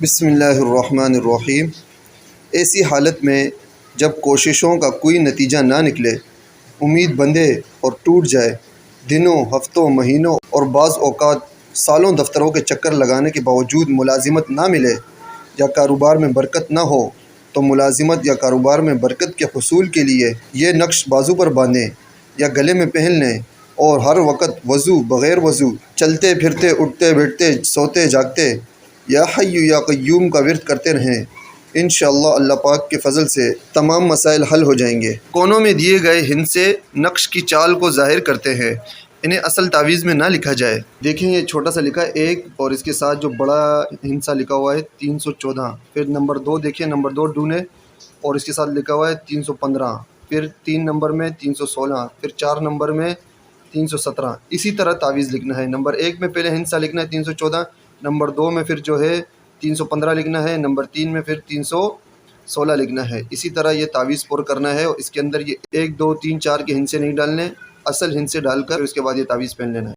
بسم اللہ الرحمن الرحیم۔ ایسی حالت میں جب کوششوں کا کوئی نتیجہ نہ نکلے، امید بندھے اور ٹوٹ جائے، دنوں، ہفتوں، مہینوں اور بعض اوقات سالوں دفتروں کے چکر لگانے کے باوجود ملازمت نہ ملے یا کاروبار میں برکت نہ ہو، تو ملازمت یا کاروبار میں برکت کے حصول کے لیے یہ نقش بازو پر باندھیں یا گلے میں پہن لیں اور ہر وقت وضو بغیر وضو چلتے پھرتے، اٹھتے بیٹھتے، سوتے جاگتے یا حی یا قیوم کا ورد کرتے رہیں۔ انشاءاللہ اللہ پاک کے فضل سے تمام مسائل حل ہو جائیں گے۔ کونوں میں دیے گئے ہندسے نقش کی چال کو ظاہر کرتے ہیں، انہیں اصل تعویذ میں نہ لکھا جائے۔ دیکھیں یہ چھوٹا سا لکھا ہے 1 اور اس کے ساتھ جو بڑا ہندسہ لکھا ہوا ہے 314، پھر نمبر 2 دیکھیں، نمبر 2 ڈھونڈیں اور اس کے ساتھ لکھا ہوا ہے 315، پھر 3 نمبر میں 316، پھر 4 نمبر میں 317۔ اسی طرح تعویذ لکھنا ہے۔ نمبر 1 میں پہلے ہندسہ لکھنا ہے 314، نمبر 2 میں پھر جو ہے 315 لکھنا ہے، نمبر 3 میں پھر 316 لکھنا ہے۔ اسی طرح یہ تعویذ پر کرنا ہے اور اس کے اندر یہ 1 2 3 4 کے ہندسے نہیں ڈالنے، اصل ہندسے ڈال کر اس کے بعد یہ تعویذ پہن لینا ہے۔